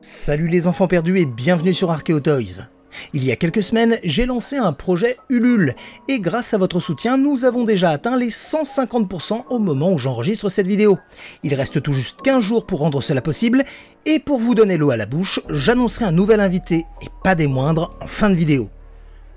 Salut les enfants perdus et bienvenue sur Archeo Toys. Il y a quelques semaines, j'ai lancé un projet Ulule et grâce à votre soutien, nous avons déjà atteint les 150% au moment où j'enregistre cette vidéo. Il reste tout juste 15 jours pour rendre cela possible et pour vous donner l'eau à la bouche, j'annoncerai un nouvel invité et pas des moindres en fin de vidéo.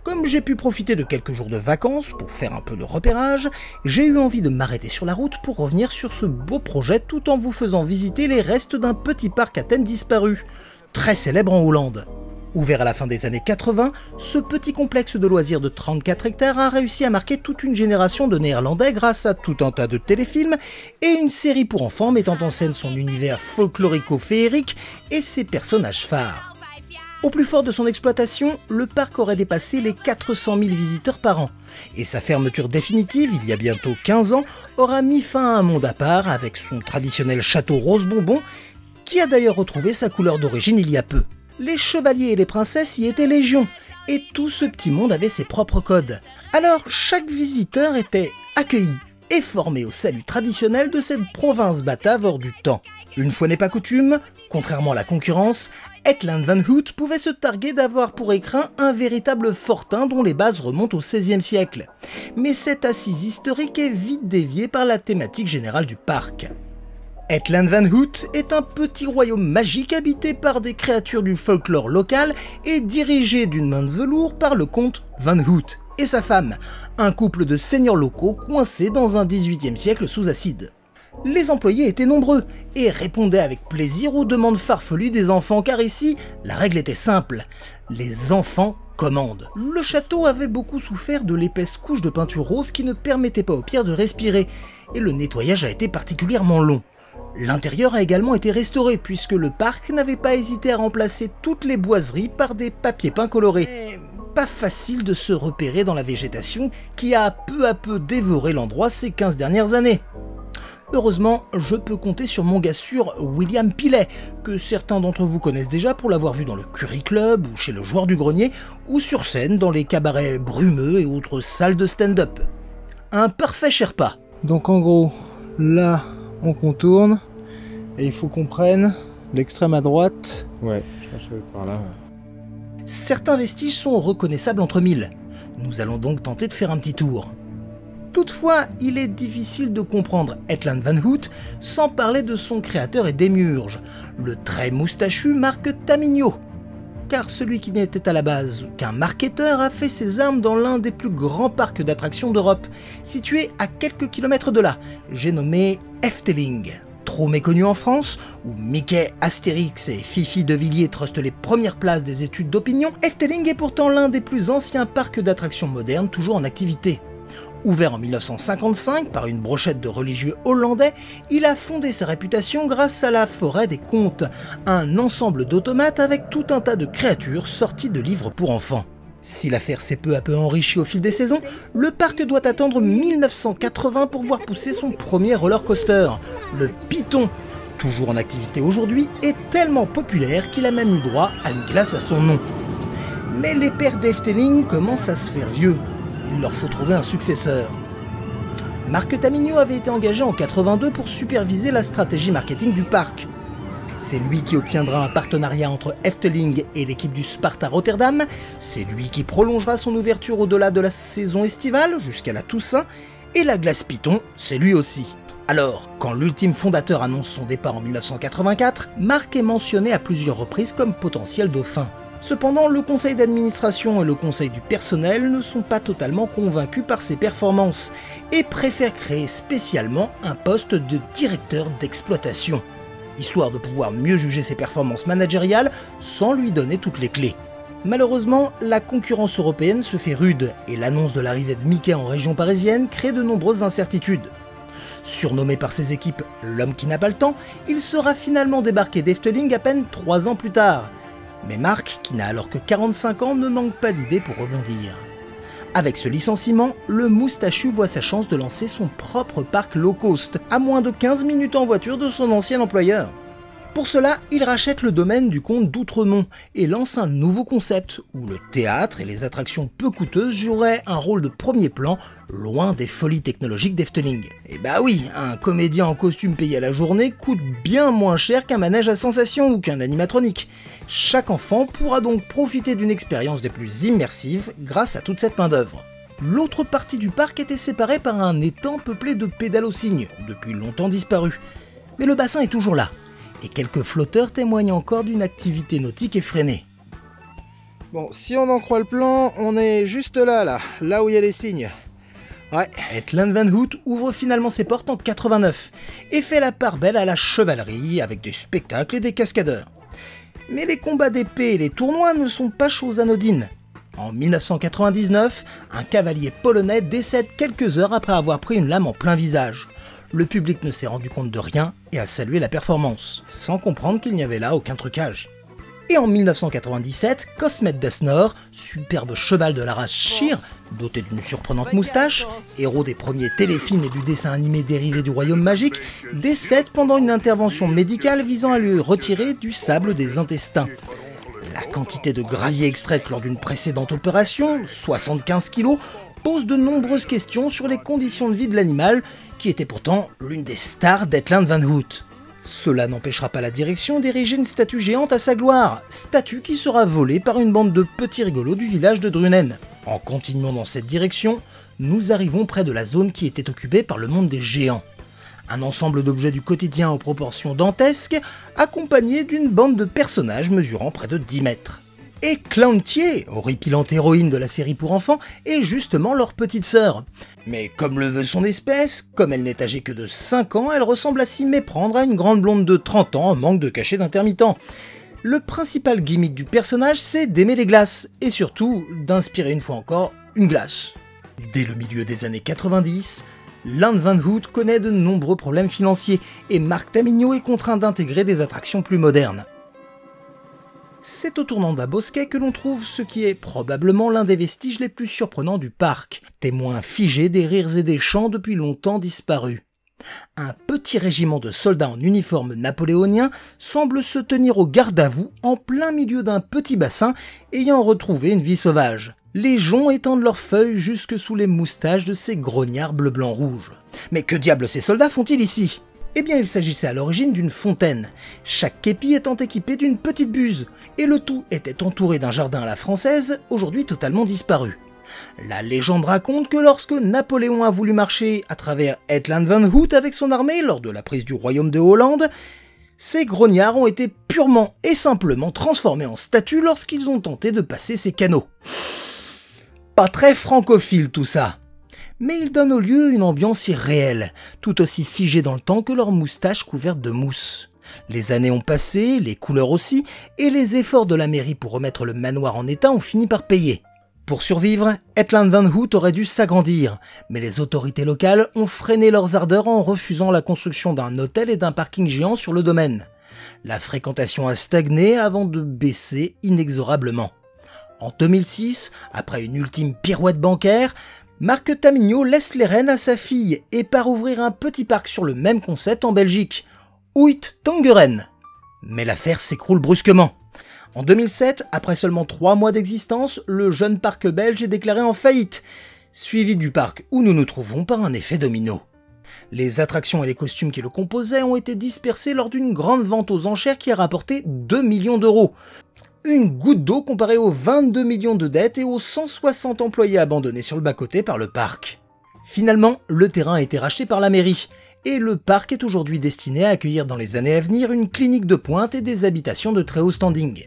Comme j'ai pu profiter de quelques jours de vacances pour faire un peu de repérage, j'ai eu envie de m'arrêter sur la route pour revenir sur ce beau projet tout en vous faisant visiter les restes d'un petit parc à thème disparu, très célèbre en Hollande. Ouvert à la fin des années 80, ce petit complexe de loisirs de 34 hectares a réussi à marquer toute une génération de Néerlandais grâce à tout un tas de téléfilms et une série pour enfants mettant en scène son univers folklorico-féerique et ses personnages phares. Au plus fort de son exploitation, le parc aurait dépassé les 400 000 visiteurs par an, et sa fermeture définitive, il y a bientôt 15 ans, aura mis fin à un monde à part avec son traditionnel château rose bonbon, qui a d'ailleurs retrouvé sa couleur d'origine il y a peu. Les chevaliers et les princesses y étaient légion, et tout ce petit monde avait ses propres codes. Alors chaque visiteur était accueilli et formé au salut traditionnel de cette province batave hors du temps. Une fois n'est pas coutume, contrairement à la concurrence, Hetland Van Hout pouvait se targuer d'avoir pour écrin un véritable fortin dont les bases remontent au XVIe siècle. Mais cette assise historique est vite déviée par la thématique générale du parc. Hetland Van Hout est un petit royaume magique habité par des créatures du folklore local et dirigé d'une main de velours par le comte Van Hout et sa femme, un couple de seigneurs locaux coincés dans un XVIIIe siècle sous acide. Les employés étaient nombreux et répondaient avec plaisir aux demandes farfelues des enfants car ici, la règle était simple, les enfants commandent. Le château avait beaucoup souffert de l'épaisse couche de peinture rose qui ne permettait pas aux pierres de respirer et le nettoyage a été particulièrement long. L'intérieur a également été restauré puisque le parc n'avait pas hésité à remplacer toutes les boiseries par des papiers peints colorés. Mais pas facile de se repérer dans la végétation qui a peu à peu dévoré l'endroit ces 15 dernières années. Heureusement, je peux compter sur mon gars sûr William Pillet, que certains d'entre vous connaissent déjà pour l'avoir vu dans le Curry Club ou chez le Joueur du Grenier, ou sur scène dans les cabarets brumeux et autres salles de stand-up. Un parfait Sherpa. Donc en gros, là on contourne, et il faut qu'on prenne l'extrême à droite. Ouais, je pense que par là. Certains vestiges sont reconnaissables entre mille. Nous allons donc tenter de faire un petit tour. Toutefois, il est difficile de comprendre Hetland Van Hout sans parler de son créateur et démiurge, le très moustachu Marc Tamigno. Car celui qui n'était à la base qu'un marketeur a fait ses armes dans l'un des plus grands parcs d'attractions d'Europe, situé à quelques kilomètres de là, j'ai nommé Efteling. Trop méconnu en France, où Mickey, Astérix et Fifi de Villiers trustent les premières places des études d'opinion, Efteling est pourtant l'un des plus anciens parcs d'attractions modernes toujours en activité. Ouvert en 1955 par une brochette de religieux hollandais, il a fondé sa réputation grâce à la Forêt des Contes, un ensemble d'automates avec tout un tas de créatures sorties de livres pour enfants. Si l'affaire s'est peu à peu enrichie au fil des saisons, le parc doit attendre 1980 pour voir pousser son premier roller coaster, le Python. Toujours en activité aujourd'hui, est tellement populaire qu'il a même eu droit à une glace à son nom. Mais les pères d'Efteling commencent à se faire vieux. Il leur faut trouver un successeur. Marc Tamigno avait été engagé en 82 pour superviser la stratégie marketing du parc. C'est lui qui obtiendra un partenariat entre Efteling et l'équipe du Sparta Rotterdam, c'est lui qui prolongera son ouverture au-delà de la saison estivale jusqu'à la Toussaint, et la glace Python, c'est lui aussi. Alors, quand l'ultime fondateur annonce son départ en 1984, Marc est mentionné à plusieurs reprises comme potentiel dauphin. Cependant, le conseil d'administration et le conseil du personnel ne sont pas totalement convaincus par ses performances et préfèrent créer spécialement un poste de directeur d'exploitation, histoire de pouvoir mieux juger ses performances managériales sans lui donner toutes les clés. Malheureusement, la concurrence européenne se fait rude et l'annonce de l'arrivée de Mickey en région parisienne crée de nombreuses incertitudes. Surnommé par ses équipes « l'homme qui n'a pas le temps », il sera finalement débarqué d'Efteling à peine 3 ans plus tard. Mais Marc, qui n'a alors que 45 ans, ne manque pas d'idées pour rebondir. Avec ce licenciement, le moustachu voit sa chance de lancer son propre parc low cost, à moins de 15 minutes en voiture de son ancien employeur. Pour cela, il rachète le domaine du comte d'Outremont et lance un nouveau concept où le théâtre et les attractions peu coûteuses joueraient un rôle de premier plan, loin des folies technologiques d'Efteling. Et bah oui, un comédien en costume payé à la journée coûte bien moins cher qu'un manège à sensations ou qu'un animatronique. Chaque enfant pourra donc profiter d'une expérience des plus immersives grâce à toute cette main-d'œuvre. L'autre partie du parc était séparée par un étang peuplé de pédales aux cygnes, depuis longtemps disparu. Mais le bassin est toujours là. Et quelques flotteurs témoignent encore d'une activité nautique effrénée. Bon, si on en croit le plan, on est juste là où il y a les signes. Ouais. Hetland Van Hout ouvre finalement ses portes en 89 et fait la part belle à la chevalerie avec des spectacles et des cascadeurs. Mais les combats d'épée et les tournois ne sont pas chose anodine. En 1999, un cavalier polonais décède quelques heures après avoir pris une lame en plein visage. Le public ne s'est rendu compte de rien et a salué la performance, sans comprendre qu'il n'y avait là aucun trucage. Et en 1997, Cosmet Desnor, superbe cheval de la race Shire, doté d'une surprenante moustache, héros des premiers téléfilms et du dessin animé dérivé du Royaume Magique, décède pendant une intervention médicale visant à lui retirer du sable des intestins. La quantité de gravier extraite lors d'une précédente opération, 75 kg, pose de nombreuses questions sur les conditions de vie de l'animal, qui était pourtant l'une des stars d'Hetland Van Hout. Cela n'empêchera pas la direction d'ériger une statue géante à sa gloire, statue qui sera volée par une bande de petits rigolos du village de Drunen. En continuant dans cette direction, nous arrivons près de la zone qui était occupée par le monde des géants. Un ensemble d'objets du quotidien aux proportions dantesques, accompagné d'une bande de personnages mesurant près de 10 mètres. Et Clantier, horripilante héroïne de la série pour enfants, est justement leur petite sœur. Mais comme le veut son espèce, comme elle n'est âgée que de 5 ans, elle ressemble à s'y méprendre à une grande blonde de 30 ans en manque de cachet d'intermittent. Le principal gimmick du personnage, c'est d'aimer les glaces, et surtout d'inspirer une fois encore une glace. Dès le milieu des années 90, Land Van Hout connaît de nombreux problèmes financiers, et Marc Tamigno est contraint d'intégrer des attractions plus modernes. C'est au tournant d'un bosquet que l'on trouve ce qui est probablement l'un des vestiges les plus surprenants du parc, témoin figé des rires et des chants depuis longtemps disparus. Un petit régiment de soldats en uniforme napoléonien semble se tenir au garde-à-vous en plein milieu d'un petit bassin ayant retrouvé une vie sauvage. Les joncs étendent leurs feuilles jusque sous les moustaches de ces grognards bleu-blanc-rouge. Mais que diable ces soldats font-ils ici ? Eh bien, il s'agissait à l'origine d'une fontaine, chaque képi étant équipé d'une petite buse, et le tout était entouré d'un jardin à la française, aujourd'hui totalement disparu. La légende raconte que lorsque Napoléon a voulu marcher à travers Hetland Van Hout avec son armée lors de la prise du royaume de Hollande, ces grognards ont été purement et simplement transformés en statues lorsqu'ils ont tenté de passer ces canaux. Pas très francophile tout ça. Mais ils donnent au lieu une ambiance irréelle, tout aussi figée dans le temps que leurs moustaches couvertes de mousse. Les années ont passé, les couleurs aussi, et les efforts de la mairie pour remettre le manoir en état ont fini par payer. Pour survivre, Hetland Van Hout aurait dû s'agrandir, mais les autorités locales ont freiné leurs ardeurs en refusant la construction d'un hôtel et d'un parking géant sur le domaine. La fréquentation a stagné avant de baisser inexorablement. En 2006, après une ultime pirouette bancaire, Marc Tamigno laisse les rênes à sa fille et part ouvrir un petit parc sur le même concept en Belgique, Uittangeren. Mais l'affaire s'écroule brusquement. En 2007, après seulement 3 mois d'existence, le jeune parc belge est déclaré en faillite, suivi du parc où nous nous trouvons par un effet domino. Les attractions et les costumes qui le composaient ont été dispersés lors d'une grande vente aux enchères qui a rapporté 2 millions d'euros. Une goutte d'eau comparée aux 22 millions de dettes et aux 160 employés abandonnés sur le bas-côté par le parc. Finalement, le terrain a été racheté par la mairie, et le parc est aujourd'hui destiné à accueillir dans les années à venir une clinique de pointe et des habitations de très haut standing.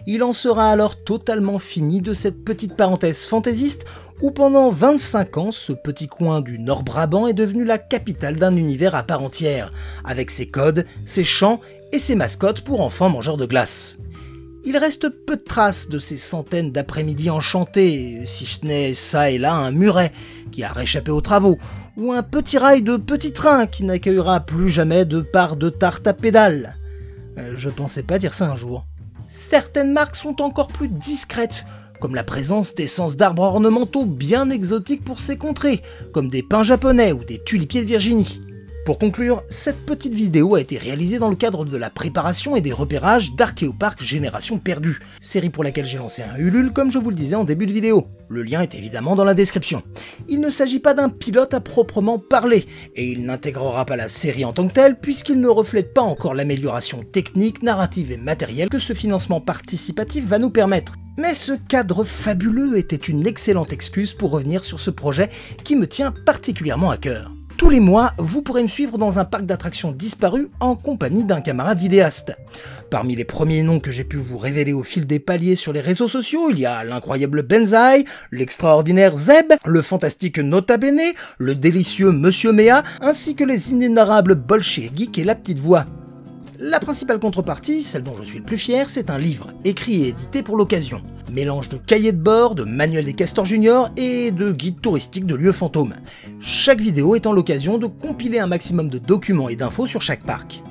Il en sera alors totalement fini de cette petite parenthèse fantaisiste où pendant 25 ans, ce petit coin du Nord-Brabant est devenu la capitale d'un univers à part entière, avec ses codes, ses chants et ses mascottes pour enfants mangeurs de glace. Il reste peu de traces de ces centaines d'après-midi enchantés, si ce n'est ça et là un muret qui a réchappé aux travaux, ou un petit rail de petit train qui n'accueillera plus jamais de part de tarte à pédales. Je pensais pas dire ça un jour. Certaines marques sont encore plus discrètes, comme la présence d'essences d'arbres ornementaux bien exotiques pour ces contrées, comme des pins japonais ou des tulipiers de Virginie. Pour conclure, cette petite vidéo a été réalisée dans le cadre de la préparation et des repérages d'Archéopark Génération Perdue, série pour laquelle j'ai lancé un Ulule comme je vous le disais en début de vidéo. Le lien est évidemment dans la description. Il ne s'agit pas d'un pilote à proprement parler, et il n'intégrera pas la série en tant que telle puisqu'il ne reflète pas encore l'amélioration technique, narrative et matérielle que ce financement participatif va nous permettre. Mais ce cadre fabuleux était une excellente excuse pour revenir sur ce projet qui me tient particulièrement à cœur. Tous les mois, vous pourrez me suivre dans un parc d'attractions disparu en compagnie d'un camarade vidéaste. Parmi les premiers noms que j'ai pu vous révéler au fil des paliers sur les réseaux sociaux, il y a l'incroyable Benzaï, l'extraordinaire Zeb, le fantastique Nota Bene, le délicieux Monsieur Méa, ainsi que les inénarrables Bolché Geek et la petite voix. La principale contrepartie, celle dont je suis le plus fier, c'est un livre, écrit et édité pour l'occasion. Mélange de cahiers de bord, de manuel des castors juniors et de guides touristiques de lieux fantômes. Chaque vidéo étant l'occasion de compiler un maximum de documents et d'infos sur chaque parc.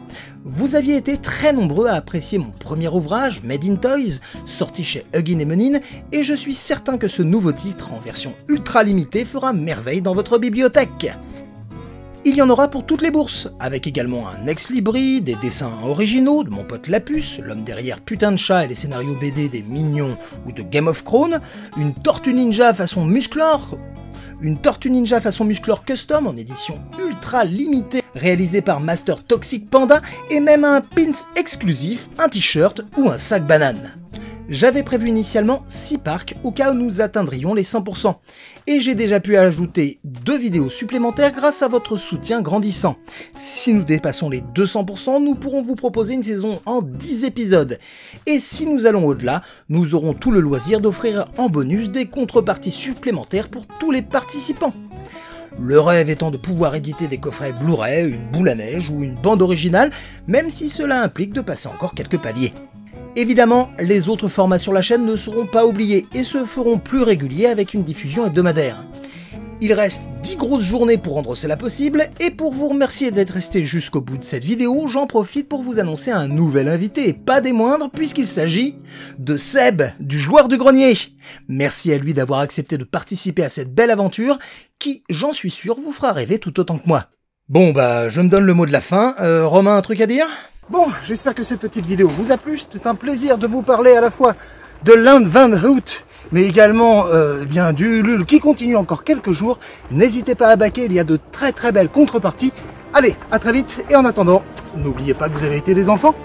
Vous aviez été très nombreux à apprécier mon premier ouvrage, Made in Toys, sorti chez Huggin & Munin, et je suis certain que ce nouveau titre, en version ultra limitée, fera merveille dans votre bibliothèque. Il y en aura pour toutes les bourses, avec également un ex-libris, des dessins originaux de mon pote Lapus, l'homme derrière Putain de Chat et les scénarios BD des Mignons ou de Game of Thrones, une Tortue Ninja façon Musclor custom en édition ultra limitée réalisée par Master Toxic Panda et même un pins exclusif, un t-shirt ou un sac banane. J'avais prévu initialement 6 parcs au cas où nous atteindrions les 100%, et j'ai déjà pu ajouter 2 vidéos supplémentaires grâce à votre soutien grandissant. Si nous dépassons les 200%, nous pourrons vous proposer une saison en 10 épisodes, et si nous allons au-delà, nous aurons tout le loisir d'offrir en bonus des contreparties supplémentaires pour tous les participants. Le rêve étant de pouvoir éditer des coffrets Blu-ray, une boule à neige ou une bande originale, même si cela implique de passer encore quelques paliers. Évidemment, les autres formats sur la chaîne ne seront pas oubliés et se feront plus réguliers avec une diffusion hebdomadaire. Il reste 10 grosses journées pour rendre cela possible, et pour vous remercier d'être resté jusqu'au bout de cette vidéo, j'en profite pour vous annoncer un nouvel invité, et pas des moindres, puisqu'il s'agit de Seb, du joueur du grenier. Merci à lui d'avoir accepté de participer à cette belle aventure, qui, j'en suis sûr, vous fera rêver tout autant que moi. Bon bah, je me donne le mot de la fin. Romain, un truc à dire ? Bon, j'espère que cette petite vidéo vous a plu. C'était un plaisir de vous parler à la fois de Land Van Hout, mais également bien du Ulule qui continue encore quelques jours. N'hésitez pas à baquer, il y a de très belles contreparties. Allez, à très vite, et en attendant, n'oubliez pas que vous avez été des enfants.